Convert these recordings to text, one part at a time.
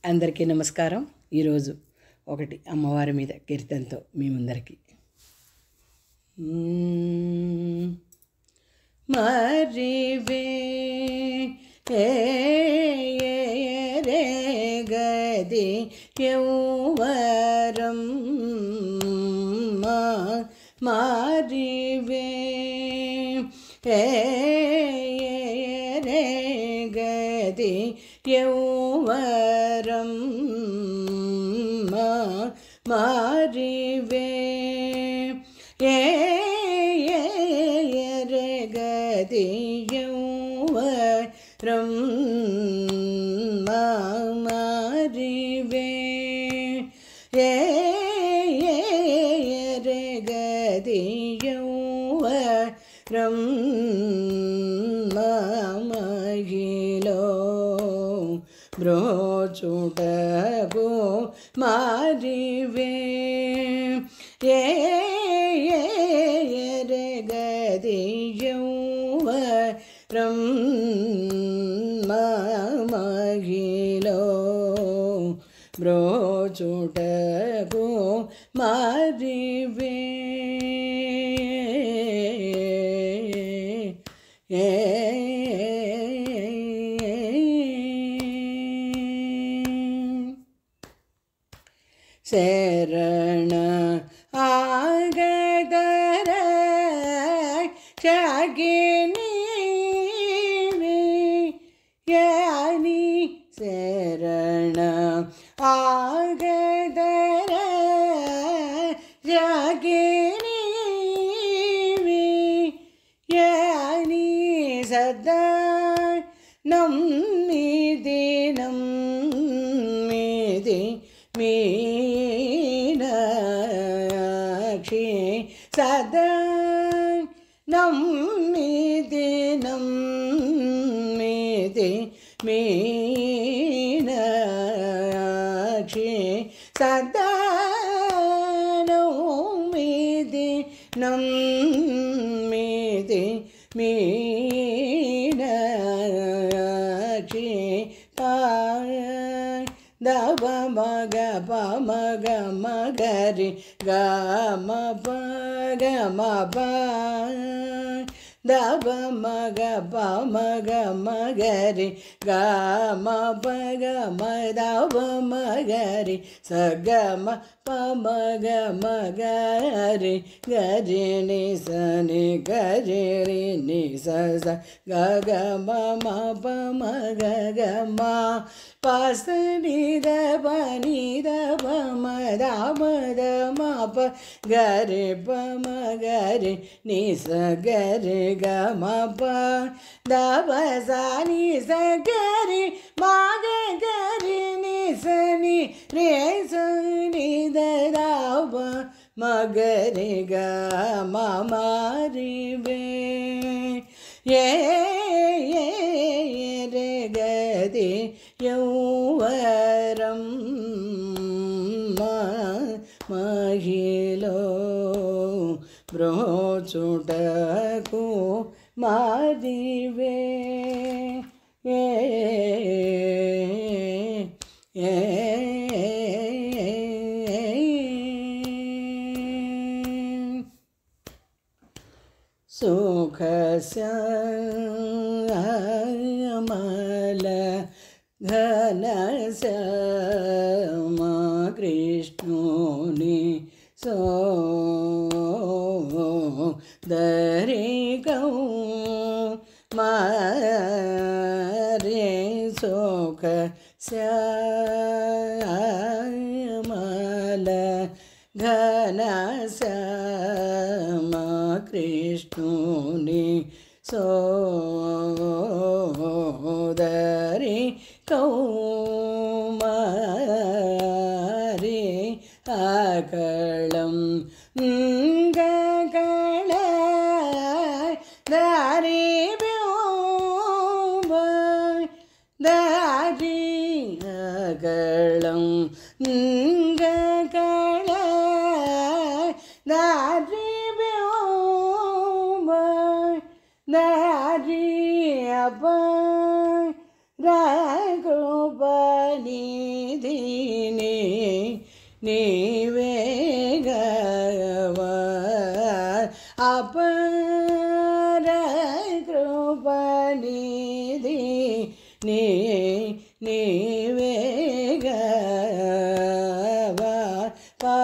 అందరికీ నమస్కారం. ఈరోజు ఒకటి అమ్మవారి మీద కీర్తనతో మీ ముందరికి. మరివే రే గది యౌవరం మారివే రే గది యౌవరం మారివే రే గది యౌవరం మారివే రే గది యౌవరం మహిలో బ్రోచుటకు మారివే రే గది యౌవరం మహిలో బ్రోచుటకు మారివే ಶರಣ ಆಗದರ ಶಾಗಿನಿ ಯಾನಿ ಶರಣ ಆಗದರ ಶಾಗಿನಿ ಯಾನಿ ಸದಾ ನಮ್ಮಿದಿ ನಮ್ಮಿದಿ ಮೀನಾಕ್ಷಿ ಸದಾ ನಮ್ಮಿದಿ ನಮ್ಮಿದಿ ಮೀನಾಕ್ಷಿ ಸದಾ ನಮ್ಮಿದಿ ನಮ್ಮಿದಿ ಮೀನಾಕ್ಷಿ ದವ ಮಗ ಪ ಮಗ ಮಗರಿ ಗ ಮ ಪ ಗ ಮ ಪ ದವ ಮಗ ಪ ಮಗ ಮಗರಿ ಗ ಮ ಪ ಗ ಮ ದವ ಮಗರಿ ಸ ಗ ಮ ಪ ಮಗ ಮಗರಿ ಗರಿ ನಿ ಸ ನಿ ಗರಿ ರಿ ನಿ ಸ ಸ ಗ ಗ ಮ ಮ ಪ ಮ ಗ ಗ ಮ ಪಾಸ ನಿ ದ ಪ ನಿ ದ ಪ ಮ ದ ಮ ದ ಮ ಪ ಗರಿ ಪ ಮ ಗರಿ ನಿ ಸ ಗರಿ ಗ ಮ ಪ ದ ಪ ಸ ನಿ ಸ ಗರಿ ಮ ಗ ಗರಿ ನಿ ಸ ನಿ ರೇ ಸ ನಿ ದ ದ ಪ ಮ ಗರಿ ಗ ಮ ಮಾರಿವೆ ರೆ ಗದಿ ಯೌವರಂ ಮಹಿలో బ్రోచుటకు మారివే సుఖ శ్యామల ఘన శ్యామ కృష్ణుని దరి గౌ మారే సుఖ శ్యామల ఘన శ్యామ కృష్ణుని సోదరి కౌమారి అకళం గకళ దారి దారి అకళం గకళ దారి దారి అప రాఘోపని నీవేగవా అపర కృపనిధి నీవేగవా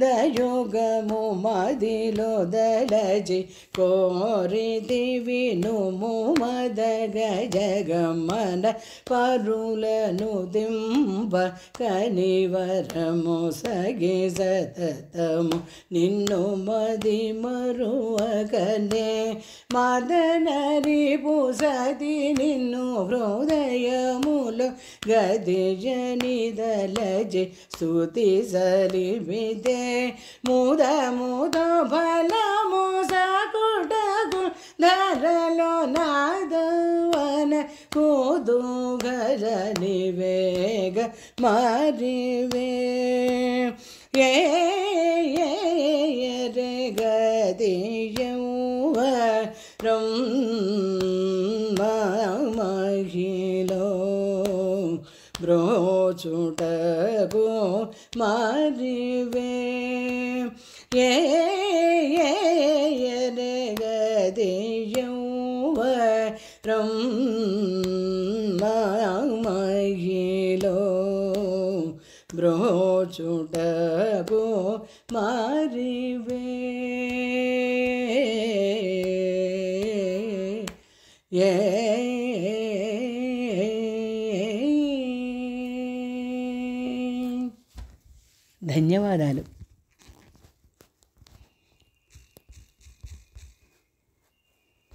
దయుగము మదిలో దళచి కోరితి వినుము మదగ జగమన పరులను దింప కనివరము సగి సతతము నిన్ను మది మరువకనే మదనరిపు సతి నిన్ను హృదయములు గదిజనిదలచి స్తుతి సలిపితే ముద ముద ఫలము సకుటకు ధరలో నాదవన కుదుగర నివేగ మారివే రే గదియౌవ మహిలో బ్రోచుటకు మారివే రే గదియౌవ మహిలో బ్రోచుటకు మారివే ధన్యవాదాలు.